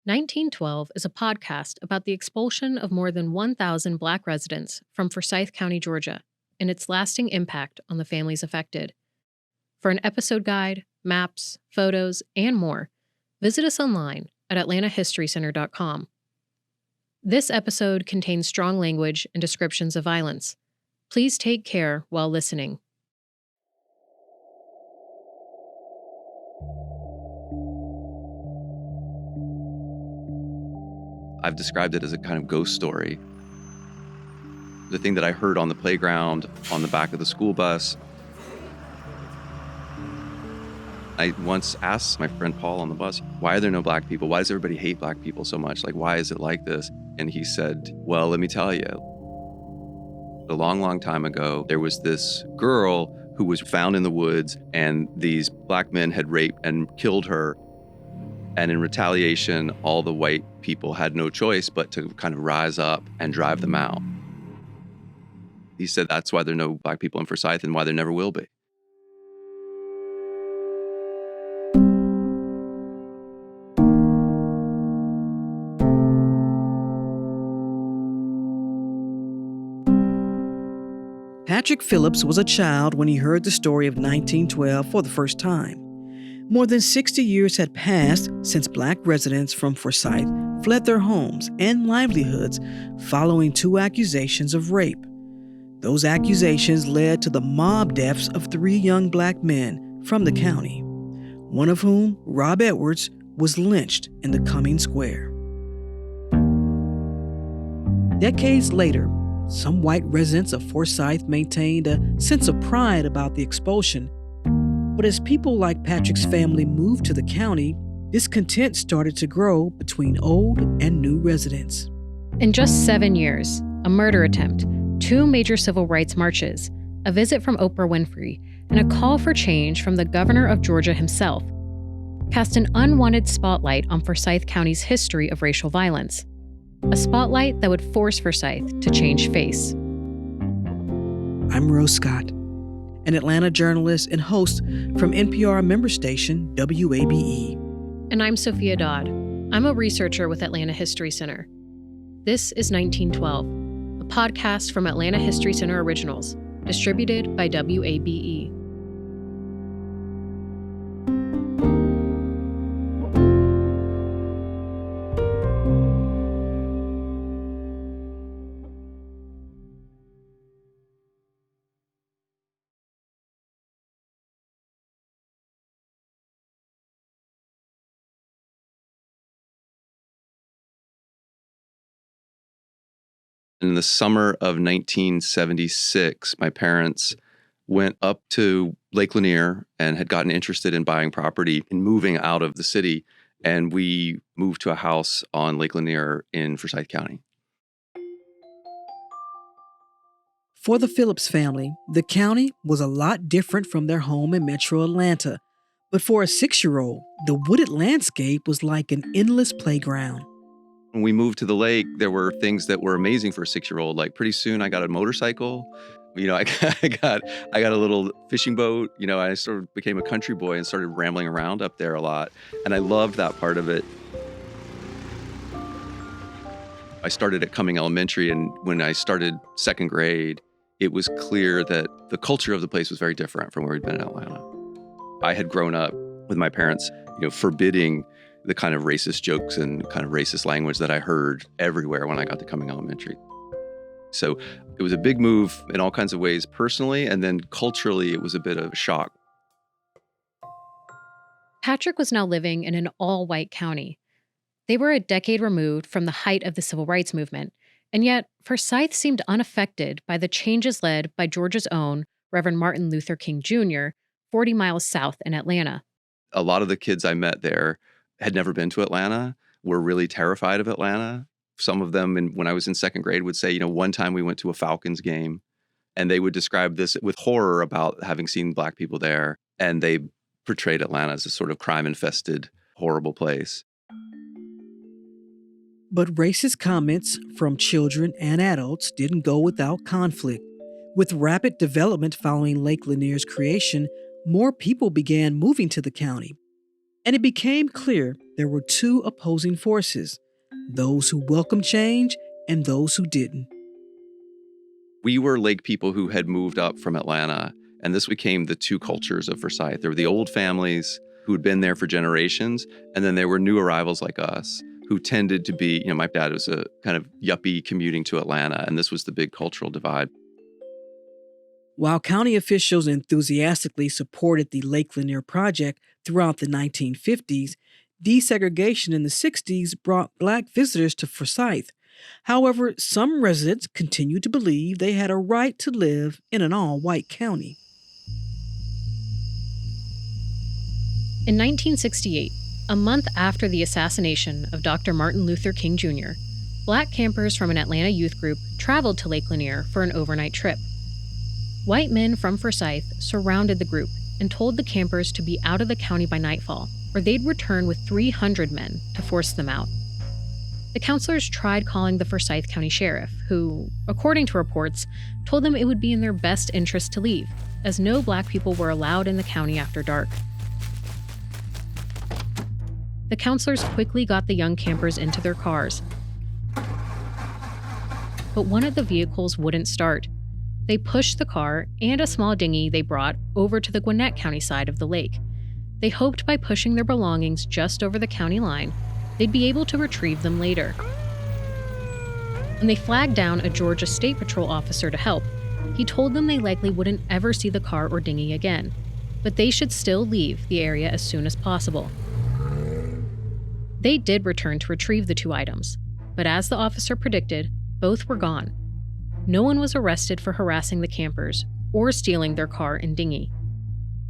1912 is a podcast about the expulsion of more than 1,000 Black residents from Forsyth County, Georgia, and its lasting impact on the families affected. For an episode guide, maps, photos, and more, visit us online at atlantahistorycenter.com. This episode contains strong language and descriptions of violence. Please take care while listening. I've described it as a kind of ghost story. The thing that I heard on the playground, on the back of the school bus. I once asked my friend Paul on the bus, why are there no Black people? Why does everybody hate Black people so much? Like, why is it like this? And he said, well, let me tell you. A long, long time ago, there was this girl who was found in the woods, and these Black men had raped and killed her. And in retaliation, all the white people had no choice but to kind of rise up and drive them out. He said that's why there are no Black people in Forsyth and why there never will be. Patrick Phillips was a child when he heard the story of 1912 for the first time. More than 60 years had passed since Black residents from Forsyth fled their homes and livelihoods following 2 accusations of rape. Those accusations led to the mob deaths of 3 young Black men from the county, one of whom, Rob Edwards, was lynched in the Cumming Square. Decades later, some white residents of Forsyth maintained a sense of pride about the expulsion. But as people like Patrick's family moved to the county, discontent started to grow between old and new residents. In just 7 years, a murder attempt, 2 major civil rights marches, a visit from Oprah Winfrey, and a call for change from the governor of Georgia himself cast an unwanted spotlight on Forsyth County's history of racial violence. A spotlight that would force Forsyth to change face. I'm Rose Scott, an Atlanta journalist and host from NPR member station WABE. And I'm Sophia Dodd. I'm a researcher with Atlanta History Center. This is 1912, a podcast from Atlanta History Center Originals, distributed by WABE. In the summer of 1976, my parents went up to Lake Lanier and had gotten interested in buying property and moving out of the city. And we moved to a house on Lake Lanier in Forsyth County. For the Phillips family, the county was a lot different from their home in metro Atlanta. But for a 6-year-old, the wooded landscape was like an endless playground. When we moved to the lake, there were things that were amazing for a 6-year-old. Like pretty soon I got a motorcycle. I got a little fishing boat. I sort of became a country boy and started rambling around up there a lot. And I loved that part of it. I started at Cumming Elementary, and when I started 2nd grade, it was clear that the culture of the place was very different from where we'd been in Atlanta. I had grown up with my parents, forbidding the kind of racist jokes and kind of racist language that I heard everywhere when I got to Cumming Elementary. So it was a big move in all kinds of ways personally, and then culturally it was a bit of a shock. Patrick was now living in an all-white county. They were a decade removed from the height of the civil rights movement, and yet Forsyth seemed unaffected by the changes led by Georgia's own Reverend Martin Luther King Jr., 40 miles south in Atlanta. A lot of the kids I met there had never been to Atlanta, were really terrified of Atlanta. Some of them, when I was in 2nd grade, would say, one time we went to a Falcons game, and they would describe this with horror about having seen Black people there, and they portrayed Atlanta as a sort of crime-infested, horrible place. But racist comments from children and adults didn't go without conflict. With rapid development following Lake Lanier's creation, more people began moving to the county. And it became clear there were two opposing forces, those who welcomed change and those who didn't. We were Lake people who had moved up from Atlanta, and this became the two cultures of Forsyth. There were the old families who had been there for generations, and then there were new arrivals like us who tended to be, my dad was a kind of yuppie commuting to Atlanta, and this was the big cultural divide. While county officials enthusiastically supported the Lake Lanier project throughout the 1950s, desegregation in the 60s brought Black visitors to Forsyth. However, some residents continued to believe they had a right to live in an all-white county. In 1968, a month after the assassination of Dr. Martin Luther King Jr., Black campers from an Atlanta youth group traveled to Lake Lanier for an overnight trip. White men from Forsyth surrounded the group and told the campers to be out of the county by nightfall, or they'd return with 300 men to force them out. The counselors tried calling the Forsyth County Sheriff, who, according to reports, told them it would be in their best interest to leave, as no Black people were allowed in the county after dark. The counselors quickly got the young campers into their cars, but one of the vehicles wouldn't start. They pushed the car and a small dinghy they brought over to the Gwinnett County side of the lake. They hoped by pushing their belongings just over the county line, they'd be able to retrieve them later. When they flagged down a Georgia State Patrol officer to help, he told them they likely wouldn't ever see the car or dinghy again, but they should still leave the area as soon as possible. They did return to retrieve the two items, but as the officer predicted, both were gone. No one was arrested for harassing the campers or stealing their car and dinghy.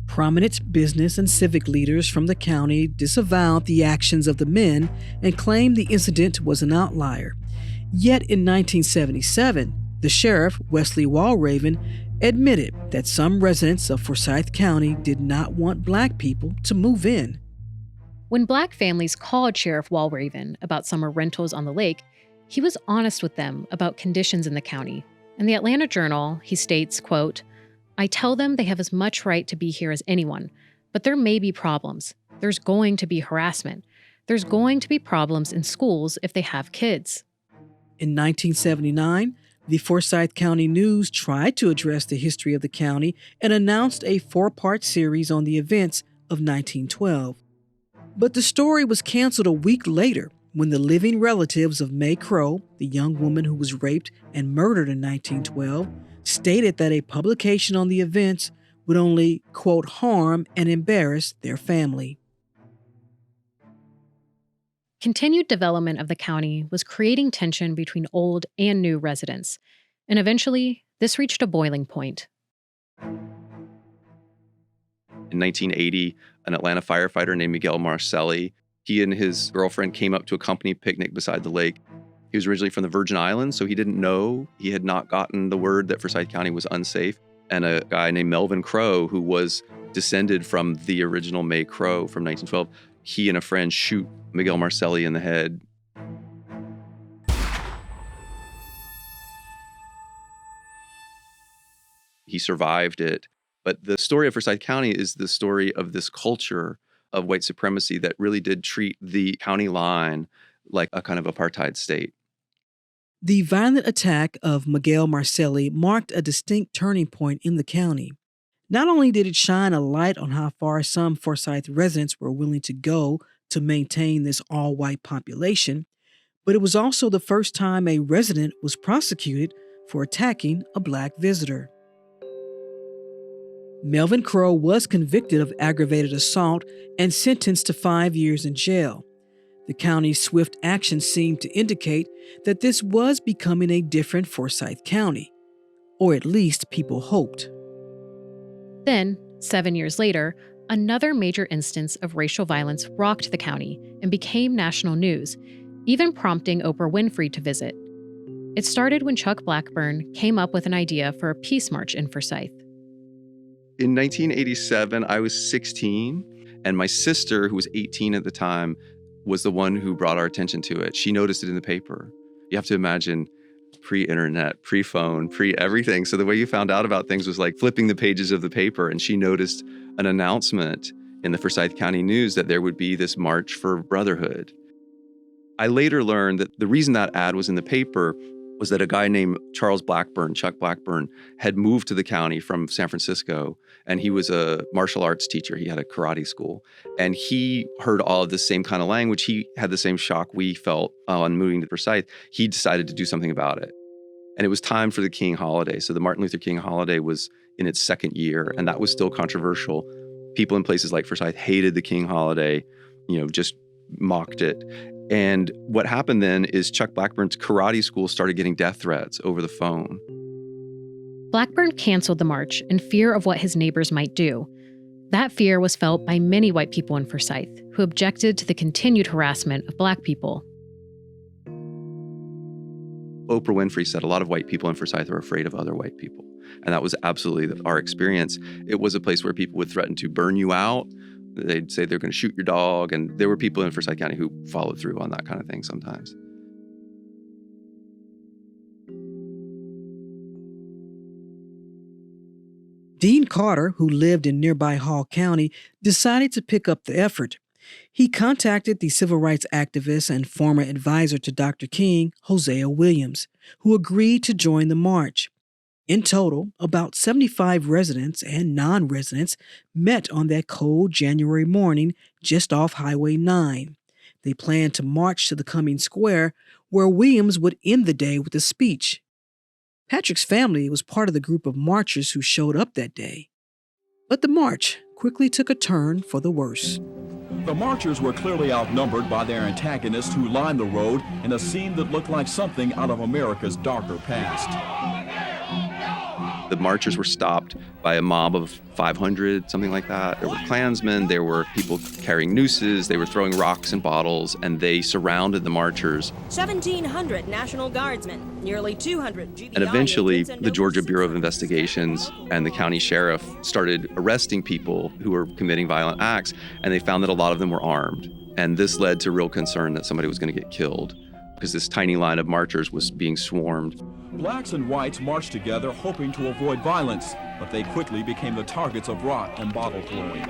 Prominent business and civic leaders from the county disavowed the actions of the men and claimed the incident was an outlier. Yet in 1977, the sheriff, Wesley Walraven, admitted that some residents of Forsyth County did not want Black people to move in. When Black families called Sheriff Walraven about summer rentals on the lake, he was honest with them about conditions in the county. In the Atlanta Journal, he states, quote, "I tell them they have as much right to be here as anyone, but there may be problems. There's going to be harassment. There's going to be problems in schools if they have kids." In 1979, the Forsyth County News tried to address the history of the county and announced a 4-part series on the events of 1912. But the story was canceled a week later when the living relatives of May Crow, the young woman who was raped and murdered in 1912, stated that a publication on the events would only, quote, harm and embarrass their family. Continued development of the county was creating tension between old and new residents, and eventually, this reached a boiling point. In 1980, an Atlanta firefighter named Miguel Marcelli, he and his girlfriend came up to a company picnic beside the lake. He was originally from the Virgin Islands, so he didn't know, he had not gotten the word that Forsyth County was unsafe. And a guy named Melvin Crow, who was descended from the original May Crow from 1912, he and a friend shoot Miguel Marcelli in the head. He survived it. But the story of Forsyth County is the story of this culture of white supremacy that really did treat the county line like a kind of apartheid state. The violent attack of Miguel Marcelli marked a distinct turning point in the county. Not only did it shine a light on how far some Forsyth residents were willing to go to maintain this all-white population, but it was also the first time a resident was prosecuted for attacking a Black visitor. Melvin Crow was convicted of aggravated assault and sentenced to 5 years in jail. The county's swift action seemed to indicate that this was becoming a different Forsyth County, or at least people hoped. Then, 7 years later, another major instance of racial violence rocked the county and became national news, even prompting Oprah Winfrey to visit. It started when Chuck Blackburn came up with an idea for a peace march in Forsyth. In 1987, I was 16, and my sister, who was 18 at the time, was the one who brought our attention to it. She noticed it in the paper. You have to imagine pre-internet, pre-phone, pre-everything. So the way you found out about things was like flipping the pages of the paper, and she noticed an announcement in the Forsyth County News that there would be this march for Brotherhood. I later learned that the reason that ad was in the paper was that a guy named Charles Blackburn, Chuck Blackburn, had moved to the county from San Francisco, and he was a martial arts teacher. He had a karate school, and he heard all of the same kind of language. He had the same shock we felt on moving to Forsyth. He decided to do something about it. And it was time for the King holiday. So the Martin Luther King holiday was in its second year, and that was still controversial. People in places like Forsyth hated the King holiday, just mocked it. And what happened then is Chuck Blackburn's karate school started getting death threats over the phone. Blackburn canceled the march in fear of what his neighbors might do. That fear was felt by many white people in Forsyth, who objected to the continued harassment of Black people. Oprah Winfrey said a lot of white people in Forsyth are afraid of other white people. And that was absolutely our experience. It was a place where people would threaten to burn you out. They'd say they're going to shoot your dog. And there were people in Forsyth County who followed through on that kind of thing sometimes. Dean Carter, who lived in nearby Hall County, decided to pick up the effort. He contacted the civil rights activist and former advisor to Dr. King, Hosea Williams, who agreed to join the march. In total, about 75 residents and non-residents met on that cold January morning just off Highway 9. They planned to march to the Cumming Square, where Williams would end the day with a speech. Patrick's family was part of the group of marchers who showed up that day. But the march quickly took a turn for the worse. The marchers were clearly outnumbered by their antagonists who lined the road in a scene that looked like something out of America's darker past. The marchers were stopped by a mob of 500, something like that. There were Klansmen, there were people carrying nooses, they were throwing rocks and bottles, and they surrounded the marchers. 1,700 National Guardsmen, nearly 200 GBI And eventually, agents and the Georgia over Bureau of 600 Investigations and the county sheriff started arresting people who were committing violent acts, and they found that a lot of them were armed. And this led to real concern that somebody was going to get killed because this tiny line of marchers was being swarmed. Blacks and whites marched together hoping to avoid violence, but they quickly became the targets of rock and bottle throwing.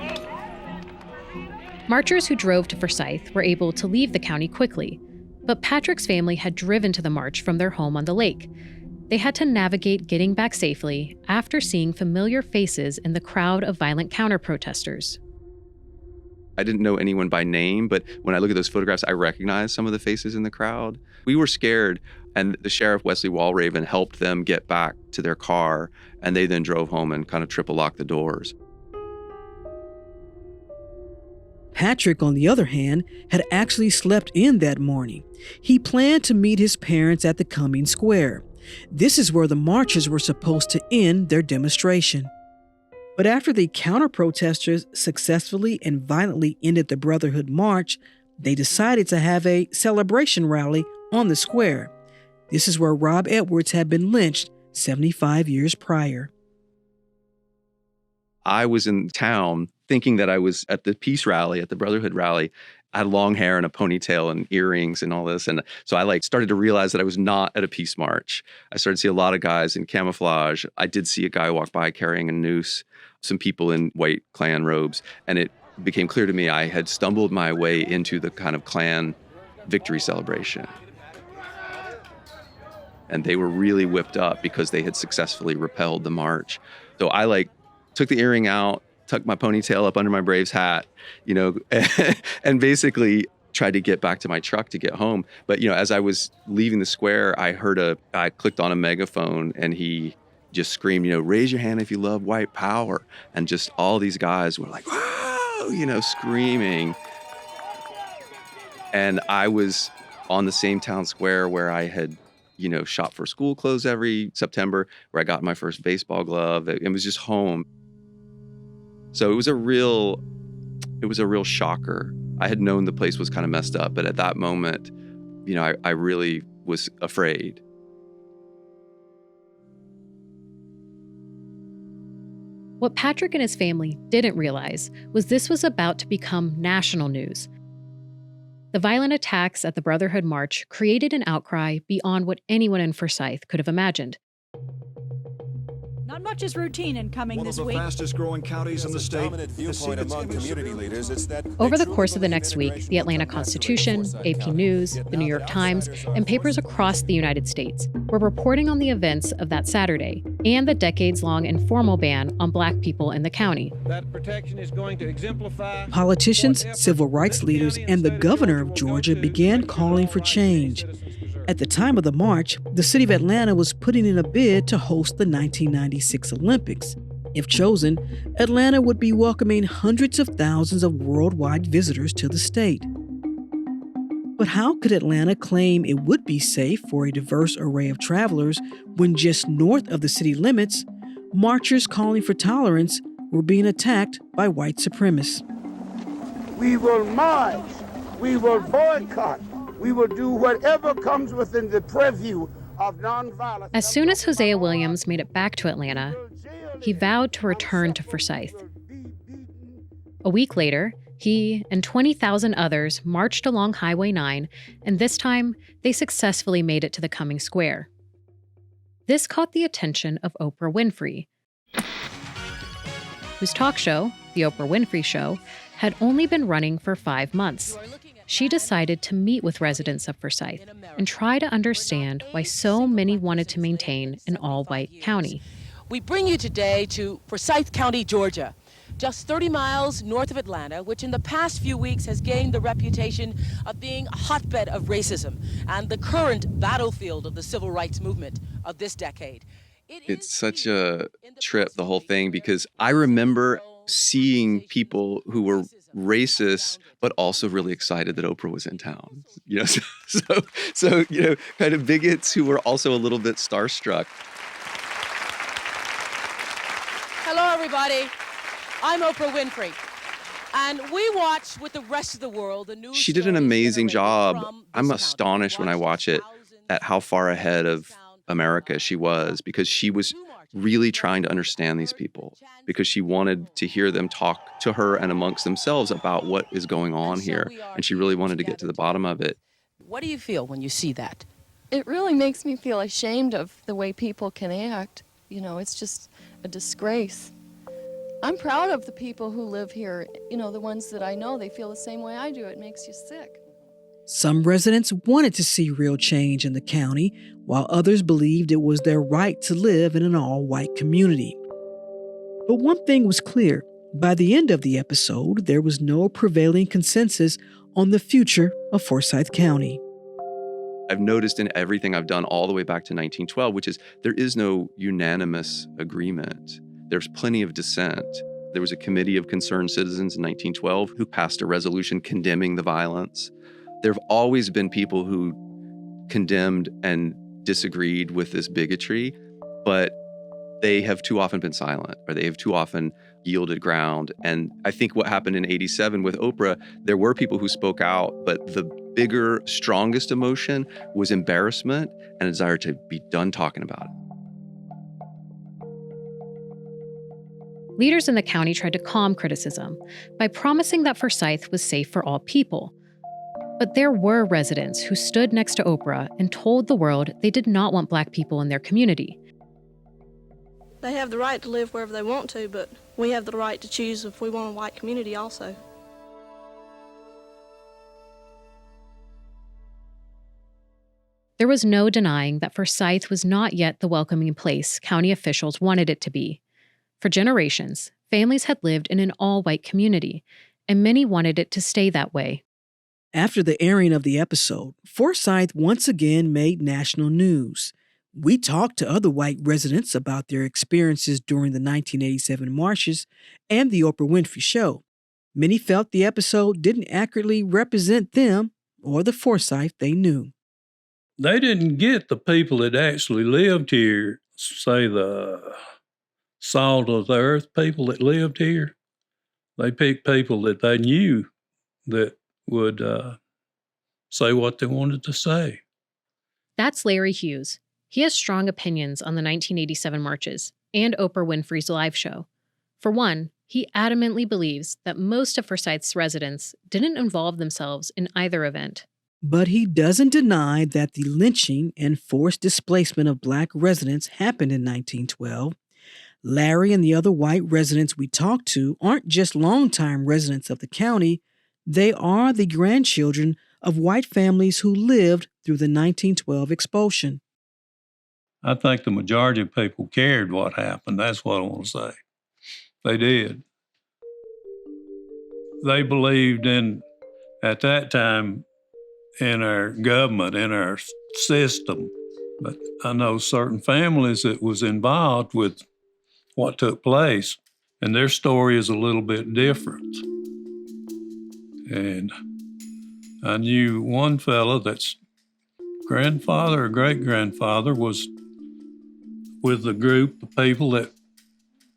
Marchers who drove to Forsyth were able to leave the county quickly, but Patrick's family had driven to the march from their home on the lake. They had to navigate getting back safely after seeing familiar faces in the crowd of violent counter-protesters. I didn't know anyone by name, but when I look at those photographs, I recognize some of the faces in the crowd. We were scared, and the sheriff, Wesley Walraven, helped them get back to their car, and they then drove home and kind of triple-locked the doors. Patrick, on the other hand, had actually slept in that morning. He planned to meet his parents at the Cumming Square. This is where the marchers were supposed to end their demonstration. But after the counter-protesters successfully and violently ended the Brotherhood March, they decided to have a celebration rally on the square. This is where Rob Edwards had been lynched 75 years prior. I was in town thinking that I was at the peace rally, at the Brotherhood rally. I had long hair and a ponytail and earrings and all this. And so I started to realize that I was not at a peace march. I started to see a lot of guys in camouflage. I did see a guy walk by carrying a noose, some people in white Klan robes. And it became clear to me I had stumbled my way into the kind of Klan victory celebration. And they were really whipped up because they had successfully repelled the march. So I took the earring out, tucked my ponytail up under my Braves hat, and basically tried to get back to my truck to get home. But, as I was leaving the square, I clicked on a megaphone and he just screamed, raise your hand if you love white power. And just all these guys were like, whoa, screaming. And I was on the same town square where I had, shop for school clothes every September, where I got my first baseball glove. It was just home. So it was a real shocker. I had known the place was kind of messed up, but at that moment, I really was afraid. What Patrick and his family didn't realize was this was about to become national news. The violent attacks at the Brotherhood March created an outcry beyond what anyone in Forsyth could have imagined. Not much is routine in coming this week. One of the fastest growing counties in the state. Viewpoint among community leaders, it's that Over the course of the next week, the Atlanta Constitution, AP News, the New York Times, and papers across the United States were reporting on the events of that Saturday and the decades-long informal ban on Black people in the county. That protection is going to exemplify. Politicians, civil rights leaders, and the governor of Georgia began calling for change. At the time of the march, the city of Atlanta was putting in a bid to host the 1996 Olympics. If chosen, Atlanta would be welcoming hundreds of thousands of worldwide visitors to the state. But how could Atlanta claim it would be safe for a diverse array of travelers when just north of the city limits, marchers calling for tolerance were being attacked by white supremacists? We will march, we will boycott, we will do whatever comes within the purview of nonviolence. As soon as Hosea Williams made it back to Atlanta, he vowed to return to Forsyth. A week later, he and 20,000 others marched along Highway 9, and this time, they successfully made it to the Cumming Square. This caught the attention of Oprah Winfrey, whose talk show, The Oprah Winfrey Show, had only been running for 5 months. She decided to meet with residents of Forsyth and try to understand why so many wanted to maintain an all-white county. We bring you today to Forsyth County, Georgia, just 30 miles north of Atlanta, which in the past few weeks has gained the reputation of being a hotbed of racism and the current battlefield of the civil rights movement of this decade. It's such a trip, the whole thing, because I remember seeing people who were racist, but also really excited that Oprah was in town. So kind of bigots who were also a little bit starstruck. Hello, everybody. I'm Oprah Winfrey, and we watch with the rest of the world the news. She did an amazing job. I'm astonished when I watch it at how far ahead of America she was, because she was really trying to understand these people, because she wanted to hear them talk to her and amongst themselves about what is going on here. And she really wanted to get to the bottom of it. What do you feel when you see that? It really makes me feel ashamed of the way people can act. It's just a disgrace. I'm proud of the people who live here. The ones that I know, they feel the same way I do. It makes you sick. Some residents wanted to see real change in the county, while others believed it was their right to live in an all-white community. But one thing was clear. By the end of the episode, there was no prevailing consensus on the future of Forsyth County. I've noticed in everything I've done all the way back to 1912, which is there is no unanimous agreement. There's plenty of dissent. There was a committee of concerned citizens in 1912 who passed a resolution condemning the violence. There have always been people who condemned and disagreed with this bigotry, but they have too often been silent, or they have too often yielded ground. And I think what happened in 87 with Oprah, there were people who spoke out, but the bigger, strongest emotion was embarrassment and a desire to be done talking about it. Leaders in the county tried to calm criticism by promising that Forsyth was safe for all people. But there were residents who stood next to Oprah and told the world they did not want Black people in their community. They have the right to live wherever they want to, but we have the right to choose if we want a white community also. There was no denying that Forsyth was not yet the welcoming place county officials wanted it to be. For generations, families had lived in an all-white community, and many wanted it to stay that way. After the airing of the episode, Forsyth once again made national news. We talked to other white residents about their experiences during the 1987 marches and the Oprah Winfrey Show. Many felt the episode didn't accurately represent them or the Forsyth they knew. They didn't get the people that actually lived here, say the salt of the earth people that lived here. They picked people that they knew that would say what they wanted to say. That's Larry Hughes. He has strong opinions on the 1987 marches and Oprah Winfrey's live show. For one, he adamantly believes that most of Forsyth's residents didn't involve themselves in either event. But he doesn't deny that the lynching and forced displacement of Black residents happened in 1912. Larry and the other white residents we talked to aren't just longtime residents of the county, they are the grandchildren of white families who lived through the 1912 expulsion. I think the majority of people cared what happened. That's what I want to say. They did. They believed in, at that time, in our government, in our system. But I know certain families that was involved with what took place, and their story is a little bit different. And I knew one fella that's grandfather or great-grandfather was with the group of people that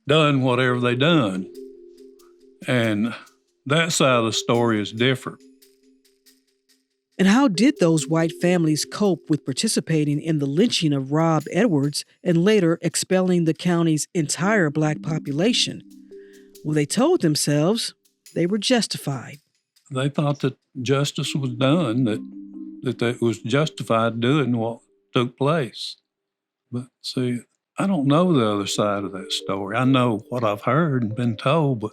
done whatever they done. And that side of the story is different. And how did those white families cope with participating in the lynching of Rob Edwards and later expelling the county's entire black population? Well, they told themselves they were justified. They thought that justice was done, that it was justified doing what took place. But see, I don't know the other side of that story. I know what I've heard and been told, but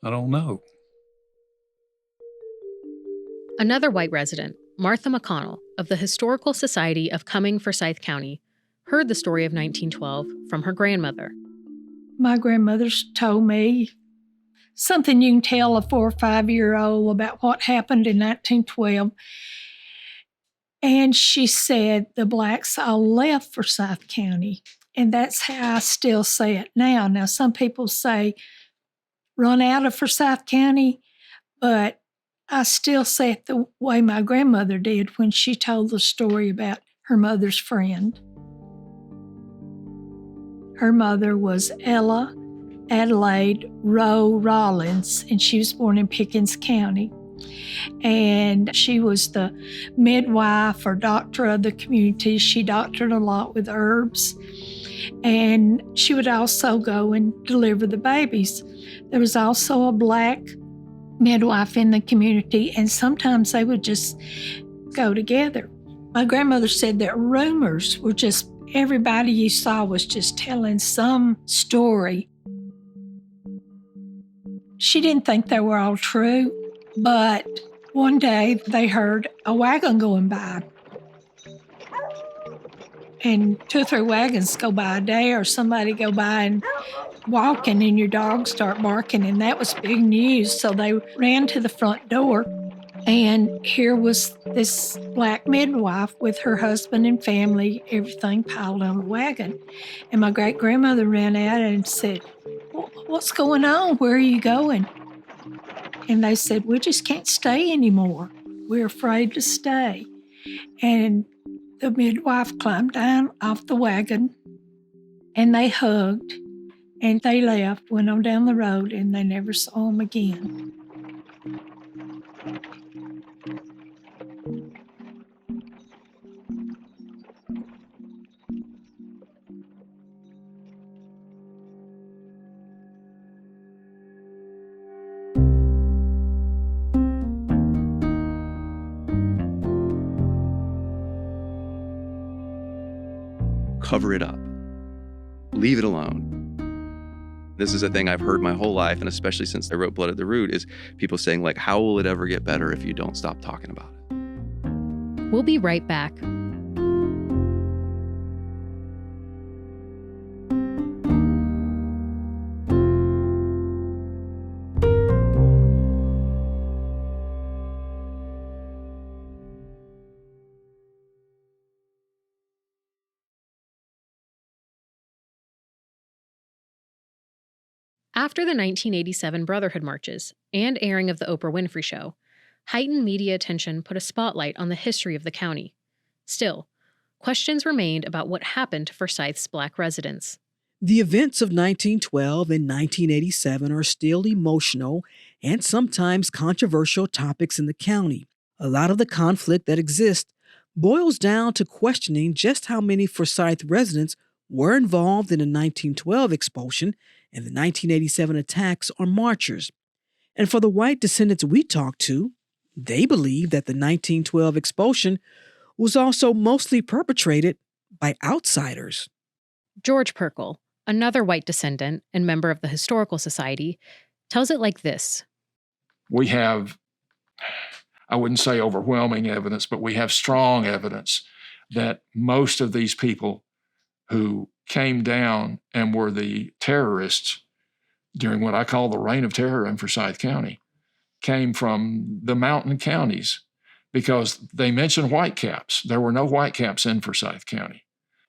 I don't know. Another white resident, Martha McConnell of the Historical Society of Cumming, Forsyth County, heard the story of 1912 from her grandmother. My grandmother's told me something you can tell a 4 or 5-year-old about what happened in 1912. And she said the blacks all left Forsyth County. And that's how I still say it now. Now, some people say run out of Forsyth County, but I still say it the way my grandmother did when she told the story about her mother's friend. Her mother was Ella Adelaide Rowe Rollins, and she was born in Pickens County. And she was the midwife or doctor of the community. She doctored a lot with herbs. And she would also go and deliver the babies. There was also a black midwife in the community, and sometimes they would just go together. My grandmother said that rumors were just, everybody you saw was just telling some story. She didn't think they were all true, but one day they heard a wagon going by. And 2 or 3 wagons go by a day, or somebody go by and walking and your dogs start barking, and that was big news. So they ran to the front door, and here was this black midwife with her husband and family, everything piled on a wagon. And my great-grandmother ran out and said, "What's going on? Where are you going?" And they said, "We just can't stay anymore. We're afraid to stay." And the midwife climbed down off the wagon, and they hugged, and they left, went on down the road, and they never saw him again. Cover it up. Leave it alone. This is a thing I've heard my whole life, and especially since I wrote Blood at the Root, is people saying, like, how will it ever get better if you don't stop talking about it? We'll be right back. After the 1987 Brotherhood marches and airing of The Oprah Winfrey Show, heightened media attention put a spotlight on the history of the county. Still, questions remained about what happened to Forsyth's black residents. The events of 1912 and 1987 are still emotional and sometimes controversial topics in the county. A lot of the conflict that exists boils down to questioning just how many Forsyth residents were involved in the 1912 expulsion and the 1987 attacks on marchers. And for the white descendants we talked to, they believe that the 1912 expulsion was also mostly perpetrated by outsiders. George Perkle, another white descendant and member of the Historical Society, tells it like this. We have, I wouldn't say overwhelming evidence, but we have strong evidence that most of these people who came down and were the terrorists during what I call the reign of terror in Forsyth County came from the mountain counties, because they mentioned whitecaps. There were no whitecaps in Forsyth County.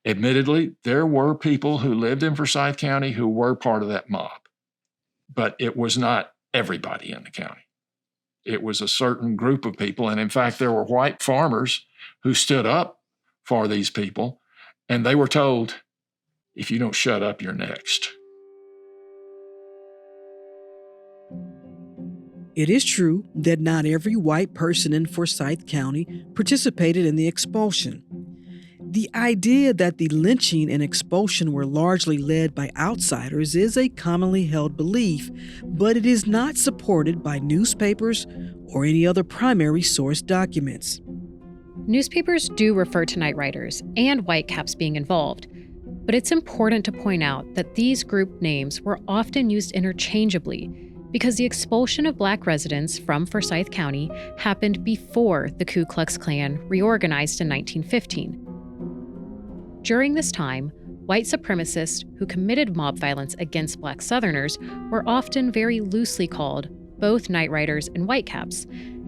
Admittedly, there were people who lived in Forsyth County who were part of that mob, but it was not everybody in the county. It was a certain group of people, and in fact, there were white farmers who stood up for these people, and they were told, if you don't shut up, you're next. It is true that not every white person in Forsyth County participated in the expulsion. The idea that the lynching and expulsion were largely led by outsiders is a commonly held belief, but it is not supported by newspapers or any other primary source documents. Newspapers do refer to night riders and whitecaps being involved, but it's important to point out that these group names were often used interchangeably because the expulsion of Black residents from Forsyth County happened before the Ku Klux Klan reorganized in 1915. During this time, white supremacists who committed mob violence against Black Southerners were often very loosely called both night riders and whitecaps.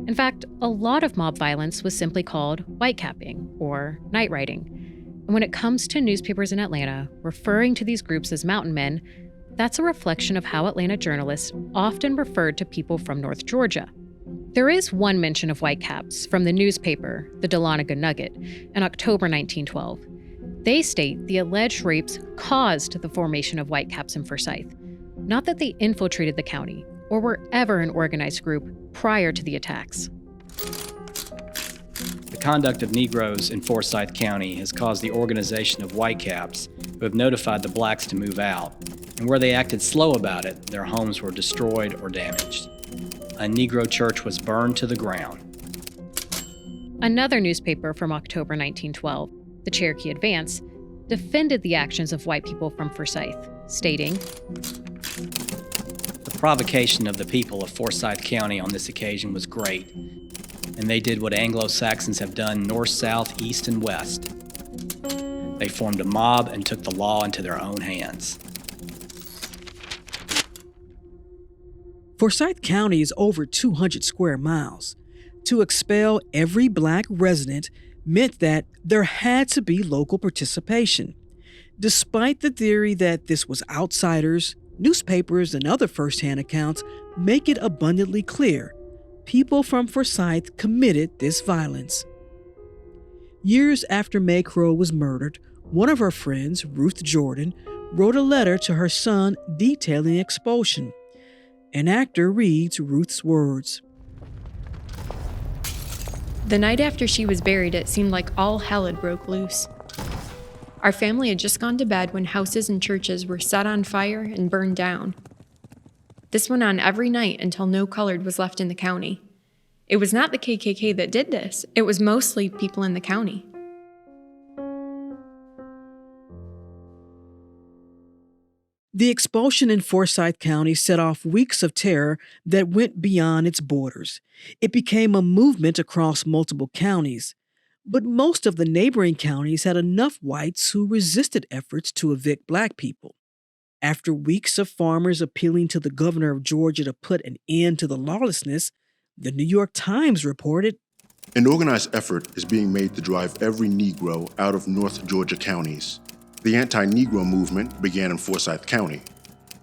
In fact, a lot of mob violence was simply called whitecapping or night riding. And when it comes to newspapers in Atlanta referring to these groups as mountain men, that's a reflection of how Atlanta journalists often referred to people from North Georgia. There is one mention of whitecaps from the newspaper, the Dahlonega Nugget, in October 1912. They state the alleged rapes caused the formation of whitecaps in Forsyth, not that they infiltrated the county or were ever an organized group prior to the attacks. The conduct of Negroes in Forsyth County has caused the organization of whitecaps who have notified the Blacks to move out, and where they acted slow about it, their homes were destroyed or damaged. A Negro church was burned to the ground. Another newspaper from October 1912, the Cherokee Advance, defended the actions of white people from Forsyth, stating, "The provocation of the people of Forsyth County on this occasion was great, and they did what Anglo-Saxons have done north, south, east, and west. They formed a mob and took the law into their own hands." Forsyth County is over 200 square miles. To expel every Black resident meant that there had to be local participation. Despite the theory that this was outsiders, newspapers and other first-hand accounts make it abundantly clear people from Forsyth committed this violence. Years after Mae Crow was murdered, one of her friends, Ruth Jordan, wrote a letter to her son detailing the expulsion. An actor reads Ruth's words. The night after she was buried, it seemed like all hell had broke loose. Our family had just gone to bed when houses and churches were set on fire and burned down. This went on every night until no colored was left in the county. It was not the KKK that did this. It was mostly people in the county. The expulsion in Forsyth County set off weeks of terror that went beyond its borders. It became a movement across multiple counties. But most of the neighboring counties had enough whites who resisted efforts to evict Black people. After weeks of farmers appealing to the governor of Georgia to put an end to the lawlessness, the New York Times reported, "An organized effort is being made to drive every Negro out of North Georgia counties. The anti-Negro movement began in Forsyth County,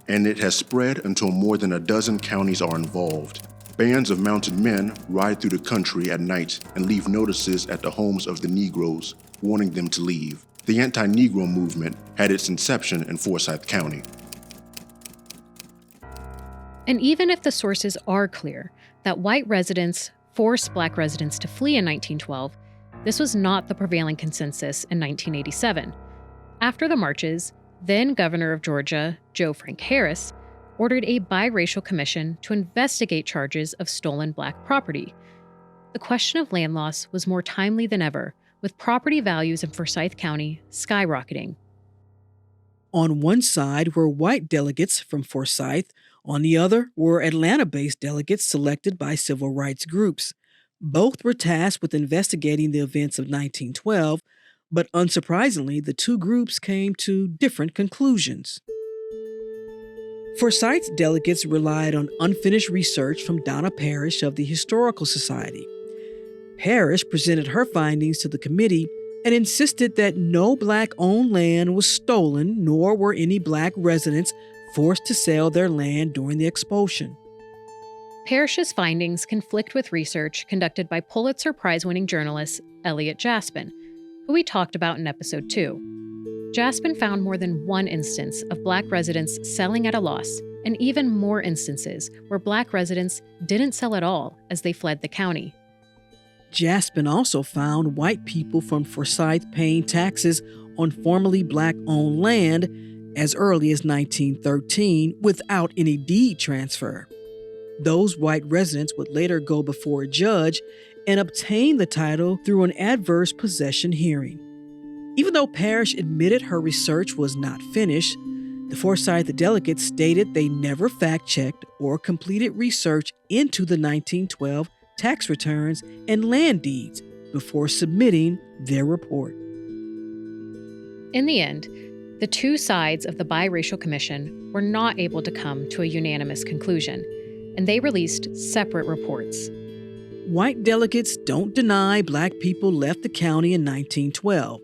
and it has spread until more than a dozen counties are involved. Bands of mounted men ride through the country at night and leave notices at the homes of the Negroes, warning them to leave. The anti-Negro movement had its inception in Forsyth County." And even if the sources are clear that white residents forced Black residents to flee in 1912, this was not the prevailing consensus in 1987. After the marches, then Governor of Georgia, Joe Frank Harris, ordered a biracial commission to investigate charges of stolen Black property. The question of land loss was more timely than ever, with property values in Forsyth County skyrocketing. On one side were white delegates from Forsyth. On the other were Atlanta-based delegates selected by civil rights groups. Both were tasked with investigating the events of 1912, but unsurprisingly, the two groups came to different conclusions. Forsyth's delegates relied on unfinished research from Donna Parrish of the Historical Society. Parrish presented her findings to the committee and insisted that no Black-owned land was stolen, nor were any Black residents forced to sell their land during the expulsion. Parrish's findings conflict with research conducted by Pulitzer Prize-winning journalist Elliot Jaspin, who we talked about in episode 2. Jaspin found more than one instance of Black residents selling at a loss, and even more instances where Black residents didn't sell at all as they fled the county. Jaspin also found white people from Forsyth paying taxes on formerly Black-owned land as early as 1913 without any deed transfer. Those white residents would later go before a judge and obtain the title through an adverse possession hearing. Even though Parrish admitted her research was not finished, the Forsyth delegates stated they never fact-checked or completed research into the 1912 tax returns and land deeds before submitting their report. In the end, the two sides of the Biracial Commission were not able to come to a unanimous conclusion, and they released separate reports. White delegates don't deny Black people left the county in 1912.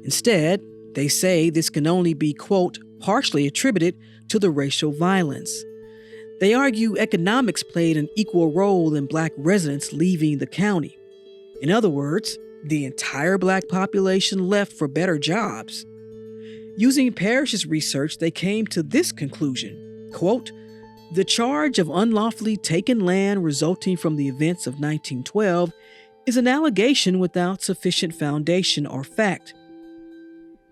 Instead, they say this can only be, quote, partially attributed to the racial violence. They argue economics played an equal role in Black residents leaving the county. In other words, the entire Black population left for better jobs. Using Parrish's research, they came to this conclusion, quote, the charge of unlawfully taken land resulting from the events of 1912 is an allegation without sufficient foundation or fact.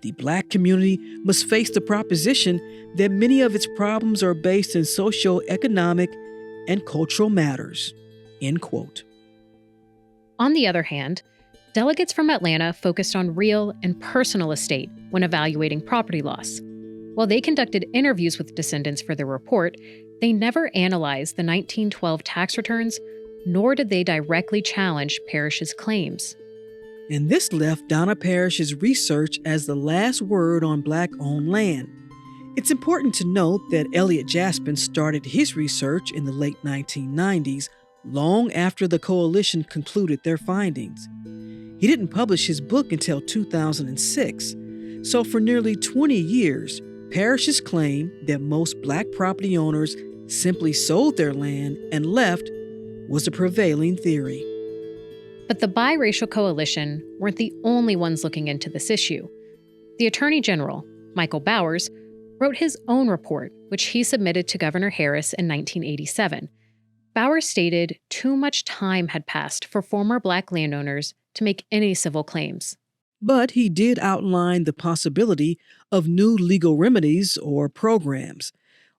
The Black community must face the proposition that many of its problems are based in socio-economic and cultural matters, end quote. On the other hand, delegates from Atlanta focused on real and personal estate when evaluating property loss. While they conducted interviews with descendants for their report, they never analyzed the 1912 tax returns, nor did they directly challenge Parrish's claims. And this left Donna Parrish's research as the last word on Black-owned land. It's important to note that Elliot Jaspin started his research in the late 1990s, long after the coalition concluded their findings. He didn't publish his book until 2006, so for nearly 20 years, Parrish's claim that most Black property owners simply sold their land and left was a prevailing theory. But the biracial coalition weren't the only ones looking into this issue. The Attorney General, Michael Bowers, wrote his own report, which he submitted to Governor Harris in 1987. Bowers stated too much time had passed for former Black landowners to make any civil claims. But he did outline the possibility of new legal remedies or programs.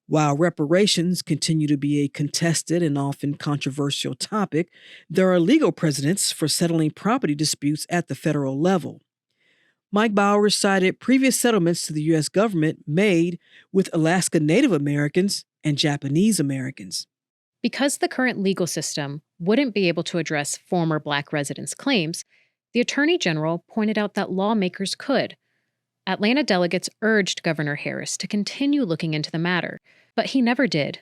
While reparations continue to be a contested and often controversial topic, there are legal precedents for settling property disputes at the federal level. Mike Bowers cited previous settlements to the U.S. government made with Alaska Native Americans and Japanese Americans. Because the current legal system wouldn't be able to address former Black residents' claims, the Attorney General pointed out that lawmakers could. Atlanta delegates urged Governor Harris to continue looking into the matter, but he never did.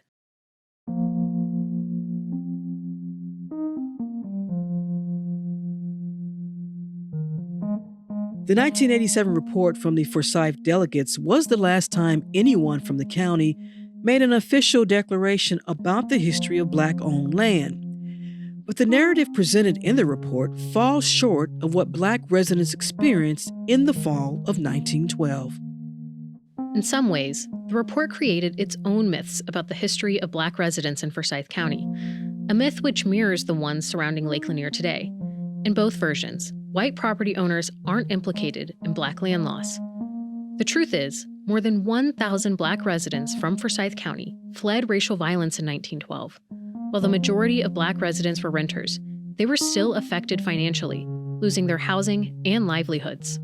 The 1987 report from the Forsyth delegates was the last time anyone from the county made an official declaration about the history of Black-owned land. But the narrative presented in the report falls short of what Black residents experienced in the fall of 1912. In some ways, the report created its own myths about the history of Black residents in Forsyth County, a myth which mirrors the ones surrounding Lake Lanier today. In both versions, white property owners aren't implicated in Black land loss. The truth is, more than 1,000 Black residents from Forsyth County fled racial violence in 1912. While the majority of Black residents were renters, they were still affected financially, losing their housing and livelihoods.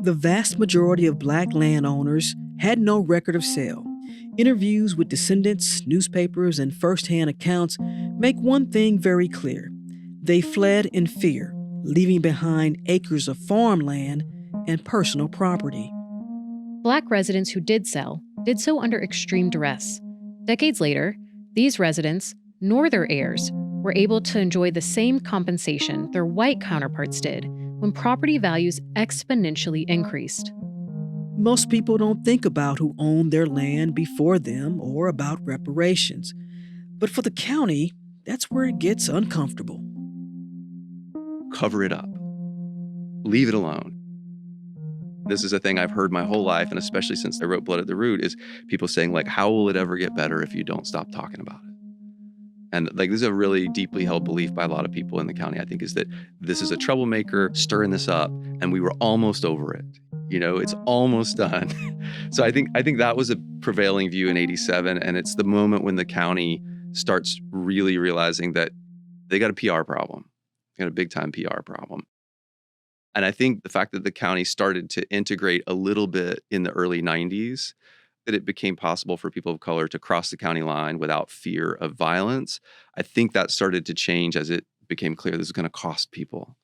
The vast majority of Black landowners had no record of sale. Interviews with descendants, newspapers, and first-hand accounts make one thing very clear. They fled in fear, leaving behind acres of farmland and personal property. Black residents who did sell did so under extreme duress. Decades later, these residents, nor their heirs, were able to enjoy the same compensation their white counterparts did when property values exponentially increased. Most people don't think about who owned their land before them or about reparations. But for the county, that's where it gets uncomfortable. Cover it up. Leave it alone. This is a thing I've heard my whole life, and especially since I wrote Blood at the Root, is people saying, like, how will it ever get better if you don't stop talking about it? And like, this is a really deeply held belief by a lot of people in the county, I think, is that this is a troublemaker stirring this up, and we were almost over it. You know, it's almost done. So I think that was a prevailing view in '87, and it's the moment when the county starts really realizing that they got a PR problem. They got a big-time PR problem. And I think the fact that the county started to integrate a little bit in the early 90s, that it became possible for people of color to cross the county line without fear of violence, I think that started to change as it became clear this is going to cost people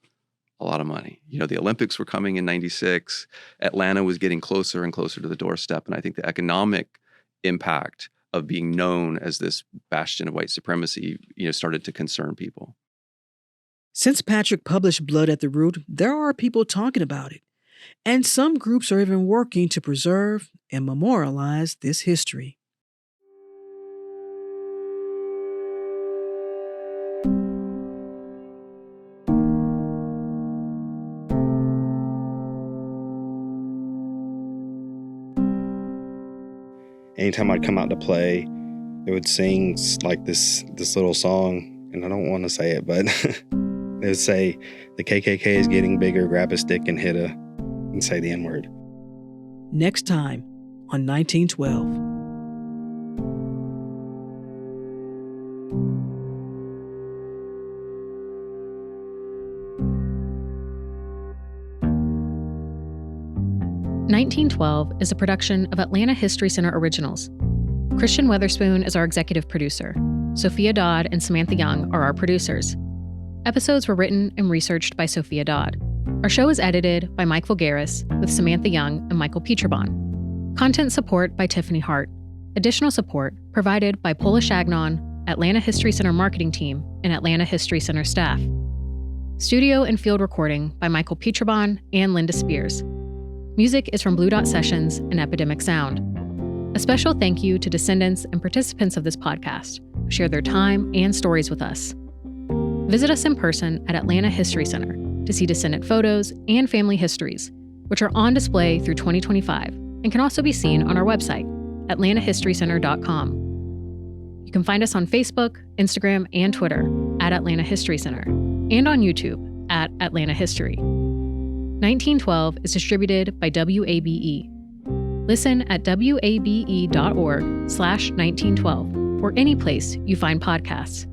a lot of money. You know, the Olympics were coming in '96. Atlanta was getting closer and closer to the doorstep. And I think the economic impact of being known as this bastion of white supremacy, started to concern people. Since Patrick published Blood at the Root, there are people talking about it. And some groups are even working to preserve and memorialize this history. Anytime I'd come out to play, they would sing like this little song, and I don't want to say it, but they would say, "The KKK is getting bigger, grab a stick and hit and say the N-word." Next time on 1912. "1912" is a production of Atlanta History Center Originals. Christian Weatherspoon is our executive producer. Sophia Dodd and Samantha Young are our producers. Episodes were written and researched by Sophia Dodd. Our show is edited by Mike Voulgaris with Samantha Young and Michael Petrobon. Content support by Tiffany Hart. Additional support provided by Paula Shagnon, Atlanta History Center marketing team, and Atlanta History Center staff. Studio and field recording by Michael Petrobon and Linda Spears. Music is from Blue Dot Sessions and Epidemic Sound. A special thank you to descendants and participants of this podcast who shared their time and stories with us. Visit us in person at Atlanta History Center to see descendant photos and family histories, which are on display through 2025 and can also be seen on our website, atlantahistorycenter.com. You can find us on Facebook, Instagram, and Twitter at Atlanta History Center, and on YouTube at Atlanta History. 1912 is distributed by WABE. Listen at wabe.org/1912 or any place you find podcasts.